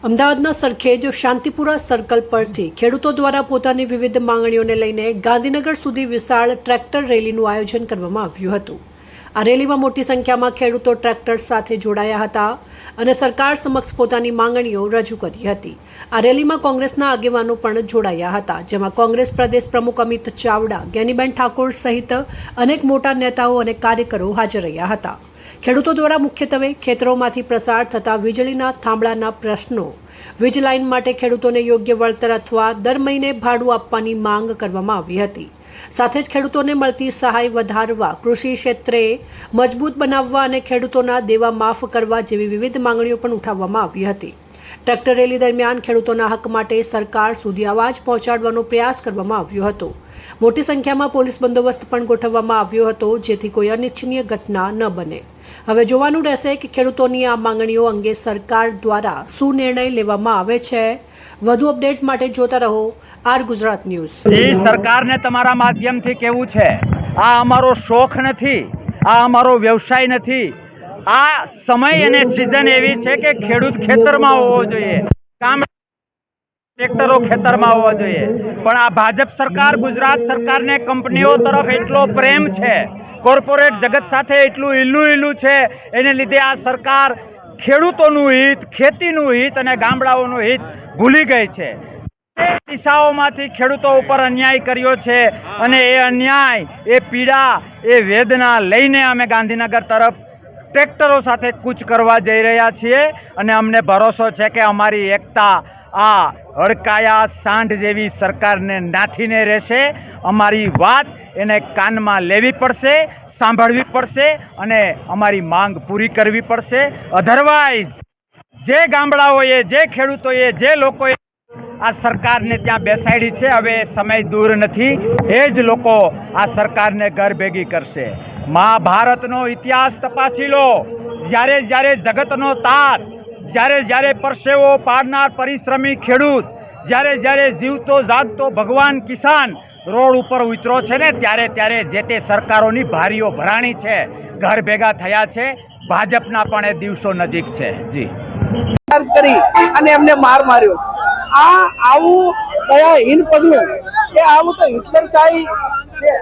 અમદાવાદના સરખેજ શાંતિપુરા સર્કલ પરથી ખેડૂતો દ્વારા પોતાની વિવિધ માંગણીઓને લઈને ગાંધીનગર સુધી વિશાળ ટ્રેક્ટર રેલીનું આયોજન કરવામાં આવ્યું હતું। આ રેલીમાં મોટી સંખ્યામાં ખેડૂતો ટ્રેક્ટર સાથે જોડાયા હતા અને સરકાર સમક્ષ પોતાની માંગણીઓ રજૂ કરી હતી। આ રેલીમાં કોંગ્રેસના આગેવાનો પણ જોડાયા હતા, જેમાં કોંગ્રેસ પ્રદેશ પ્રમુખ અમિત ચાવડા, જ્ઞાનીબેન ઠાકોર સહિત અનેક મોટા નેતાઓ અને કાર્યકરો હાજર રહ્યા હતા। ખેડૂતો દ્વારા મુખ્યત્વે ખેતરોમાંથી પ્રસાર થતા વીજળીના થાંભલાના પ્રશ્નો, વીજ લાઇન માટે ખેડૂતોને યોગ્ય વળતર અથવા દર મહિને ભાડું આપવાની માંગ કરવામાં આવી હતી। સાથે જ ખેડૂતોને મળતી સહાય વધારવા, કૃષિ ક્ષેત્રે મજબૂત બનાવવા અને ખેડૂતોના દેવા માફ કરવા જેવી વિવિધ માંગણીઓ પણ ઉઠાવવામાં આવી હતી। ટ્રેક્ટર રેલી દરમિયાન ખેડૂતોના હક માટે સરકાર સુધી અવાજ પહોંચાડવાનો પ્રયાસ કરવામાં આવ્યો હતો। મોટી સંખ્યામાં પોલીસ બંદોબસ્ત પણ ગોઠવવામાં આવ્યો હતો, જેથી કોઈ અનિચ્છનીય ઘટના ન બને। હવે જોવાનું રહેશે કે ખેડૂતોની આ માંગણીઓ અંગે સરકાર દ્વારા શું નિર્ણય લેવામાં આવે છે। વધુ અપડેટ માટે જોતા રહો આર ગુજરાત ન્યૂઝ। સરકારને તમારા માધ્યમથી કહેવું છે, આ અમારો શોખ નથી, આ અમારો વ્યવસાય નથી। આ સમય અને સિઝન એવી છે કે ખેડૂત ખેતરમાં હોવો જોઈએ, ટ્રેક્ટરો ખેતરમાં હોવા જોઈએ, પણ આ ભાજપ સરકાર, ગુજરાત સરકારને કંપનીઓ તરફ એટલો પ્રેમ છે, કોર્પોરેટ જગત સાથે એટલું ઈલ્લું છે, એને લીધે આ સરકાર ખેડૂતોનું હિત, ખેતીનું હિત અને ગામડાઓનું હિત ભૂલી ગઈ છે। દિશાઓમાંથી ખેડૂતો ઉપર અન્યાય કર્યો છે અને એ અન્યાય, એ પીડા, એ વેદના લઈને અમે ગાંધીનગર તરફ ટ્રેક્ટરો સાથે કૂચ કરવા જઈ રહ્યા છીએ અને અમને ભરોસો છે કે અમારી એકતા આ હડકાયા સાંઢ જેવી સરકારને નાથીને રહેશે। અમારી વાત એને કાનમાં લેવી પડશે, સાંભળવી પડશે અને અમારી માંગ પૂરી કરવી પડશે। અધરવાઇઝ જે ગામડાઓએ, જે ખેડૂતોએ, જે લોકોએ આ સરકારને ત્યાં બેસાડી છે, હવે સમય દૂર નથી, એ જ લોકો આ સરકારને ઘર ભેગી કરશે। મહાભારતનો ઇતિહાસ તપાસી લો, જ્યારે જ્યારે જગતનો તાત, જ્યારે જ્યારે પરસેવો પાડનાર પરિશ્રમી ખેડૂત, જ્યારે જ્યારે જીવતો જાગતો ભગવાન કિસાન રોડ ઉપર ઉતરો છે ને, ત્યારે ત્યારે જે તે સરકારોની ભારીઓ ભરાણી છે, ઘર ભેગા થયા છે। ભાજપના પણ એ દિવસો નજીક છે। જી કરી અને એમને માર માર્યો। આ આવું દયાહીન પગલું, કે આવું તો હિટલર શાહી,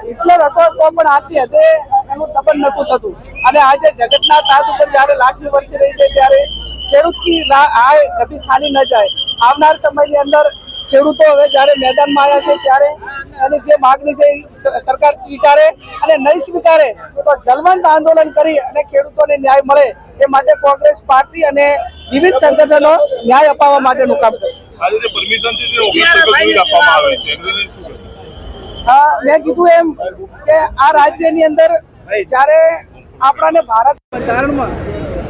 હિટલર હતો તો પણ આથી હદે એનું દબન નતું થતું। અને આજે જગતના તાત ઉપર જયારે લાઠી વરસી રહી છે, ત્યારે ખેડૂત કી આય કભી ખાલી ન જાય। આવનાર સમયની અંદર ખેડૂતો હવે જયારે મેદાનમાં આવ્યા છે, ત્યારે એની જે માગણી છે સરકાર સ્વીકારે, અને નહીં સ્વીકારે તો જલવંત આંદોલન કરી અને ખેડૂતોને ન્યાય મળે એ માટે કોંગ્રેસ પાર્ટી અને વિવિધ સંગઠનો ન્યાય અપાવવા માટેનું કામ કરશે। આજે જે પરમિશન છે જે 19 સુધી આપવામાં આવે છે, એનું શું કહેશો? મેં કીધું એમ કે આ રાજ્યની અંદર જ્યારે આપણાને ભારત બંધારણમાં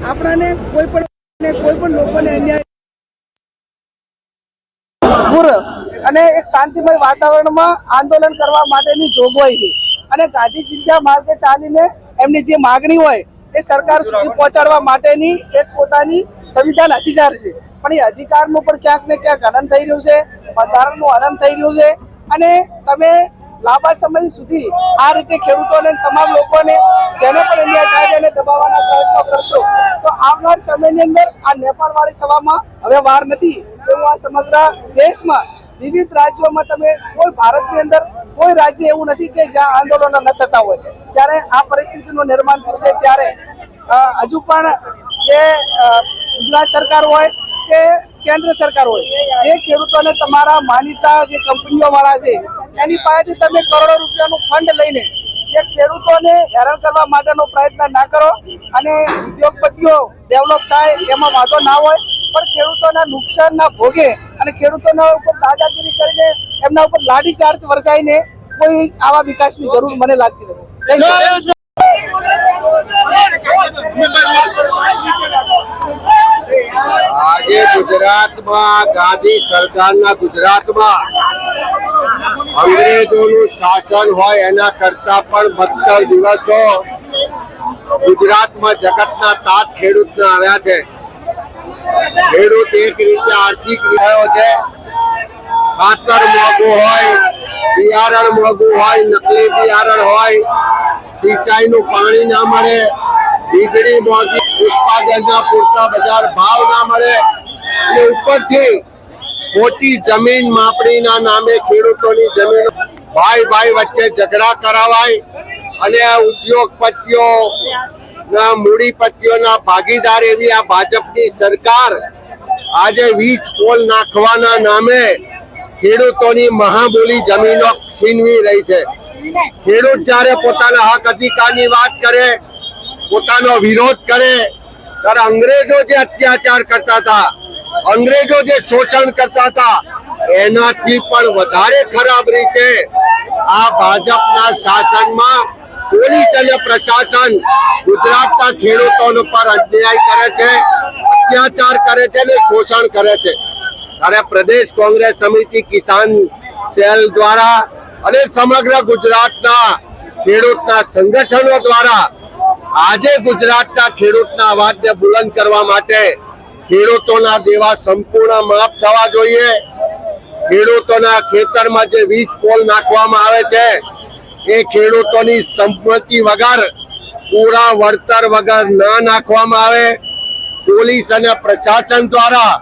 આપણાને કોઈ પણ લોકોને અન્યાય અને એક શાંતિમય વાતાવરણમાં આંદોલન કરવા માટેની જોગવાઈ છે, અને ગાંધી ચિંતા માર્ગે ચાલીને એમની જે માગણી હોય એ સરકાર સુધી પહોંચાડવા માટેની એક પોતાની સંવિધાન અધિકાર છે। પણ એ અધિકારનું પણ ક્યાંક ને ક્યાંક હનન થઈ રહ્યું છે, બંધારણનું હનન થઈ રહ્યું છે। અને તમે લાંબા સમય સુધી આ રીતે ખેડૂતોને, તમામ લોકોને જેને પણ અન્યાય થાય છે એને દબાવવાના પ્રયત્નો કરશો તો આવનાર સમયની અંદર આ નેપાળવાળી થવામાં હવે વાર નથી। એવું આ સમગ્ર દેશમાં વિવિધ રાજ્યોમાં તમે કોઈ ભારતની અંદર કોઈ રાજ્ય એવું નથી કે જ્યાં આંદોલનો ન થતા હોય। ત્યારે આ પરિસ્થિતિનું નિર્માણ થયું છે, ત્યારે હજુ પણ જે ગુજરાત સરકાર હોય કે કેન્દ્ર સરકાર હોય, જે ખેડૂતોને તમારા માનીતા જે કંપનીઓ વાળા છે એની પાસેથી તમે કરોડો રૂપિયાનું ફંડ લઈને જે ખેડૂતોને હેરાન કરવા માટેનો પ્રયત્ન ના કરો। અને ઉદ્યોગપતિઓ ડેવલપ થાય એમાં વાંધો ના હોય, પણ ખેડૂતોના નુકસાનના ભોગે અને ખેડૂતોના ઉપર દાદાગીરી કરીને એમના ઉપર લાઠીચાર્જ વરસાઈને કોઈ આવા વિકાસની જરૂર મને લાગતી નથી। આજે ગુજરાતમાં ગાંધી સરકારના ગુજરાતમાં અંગ્રેજોનું શાસન હોય એના કરતા પણ બદતર દિવસો ગુજરાતમાં જગતના તાત ખેડૂતને આવ્યા છે। ખેડૂત એક રીતે આર્થિક રહ્યો છે। ખાતર મોંઘું હોય, બિયારણ મોંઘું હોય, નકલી બિયારણ હોય, સિંચાઈનું પાણી ના મળે, વીજળી મોંઘી, ઉત્પાદનના પૂરતા બજાર ભાવ ના મળે, અને ઉપરથી ખોટી જમીન માપણીના નામે ખેડૂતોની જમીન ભાઈ ભાઈ વચ્ચે ઝઘડા કરાવાય અને ઉદ્યોગપતિઓ ના મૂડીપતિઓના ભાગીદાર એવી આ ભાજપની સરકાર આજે વીજ પોલ નાખવાના નામે ખેડૂતોની મહાબોલી જમીનો છીનવી રહી છે. ખેડૂત જ્યારે પોતાના હક અધિકારની વાત કરે, પોતાનો વિરોધ કરે, ત્યારે અંગ્રેજો જે અત્યાચાર કરતા હતા, અંગ્રેજો જે શોષણ કરતા હતા, એનાથી પણ વધારે ખરાબ રીતે આ ભાજપના શાસનમાં પોલીસ અને પ્રશાસન ગુજરાતના ખેડૂતો પર અન્યાય કરે છે, અત્યાચાર કરે છે અને શોષણ કરે છે. ત્યારે પ્રદેશ કોંગ્રેસ સમિતિ કિસાન સેલ દ્વારા અને સમગ્ર ગુજરાતના ખેડૂતના સંગઠનો દ્વારા આજે ગુજરાતના ખેડૂતના અવાજને બુલંદ કરવા માટે ખેડૂતોના દેવા સંપૂર્ણ માફ થવા જોઈએ. ખેડૂતોના ખેતરમાં જે વીજ પોલ નાખવામાં આવે છે એ ખેડૂતોની સંમતિ વગર, પૂરા વળતર વગર ના નાખવામાં આવે. પોલીસ અને પ્રશાસન દ્વારા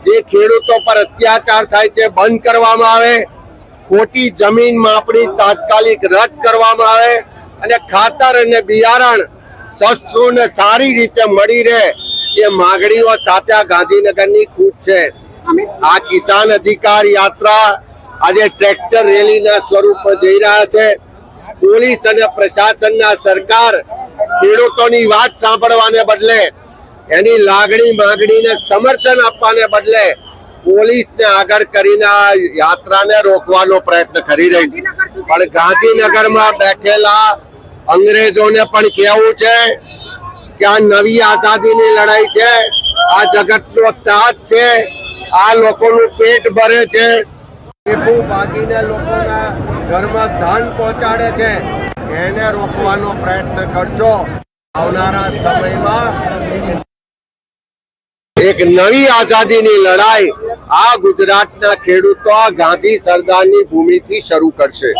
જે ખેડૂતો પર અત્યાચાર થાય છે બંધ કરવામાં આવે. ખોટી જમીન માપણી તાત્કાલિક રદ કરવામાં આવે અને ખાતર અને બિયારણ સસ્તું ને સારી રીતે મળી રહે એ માંગણીઓ સાથે આ ગાંધીનગરની કૂચ છે. આ કિસાન અધિકાર યાત્રા આજે ટ્રેક્ટર રેલીના સ્વરૂપમાં જઈ રહ્યા છે. પોલીસ અને પ્રશાસનના સરકાર ખેડૂતોની વાત સાંભળવાને બદલે, એની લાગણી માંગણીને સમર્થન આપવાને બદલે પોલીસને આગળ કરીને આ યાત્રાને રોકવાનો પ્રયત્ન કરી રહી છે. પણ ગાંધીનગરમાં બેઠેલા અંગ્રેજોને પણ કહેવું છે કે આ નવી આઝાદીની લડાઈ છે, આ જગતનો તાજ છે, આ લોકોનું પેટ ભરે છે, ટેપુ ભાગીને લોકોના ઘરમાં ધાન પહોંચાડે છે, એને રોકવાનો પ્રયત્ન કરશો. આવનારા સમયમાં એક નવી આઝાદીની લડાઈ આ ગુજરાતના ખેડૂતો ગાંધી સરદારની ભૂમિથી શરૂ કરશે.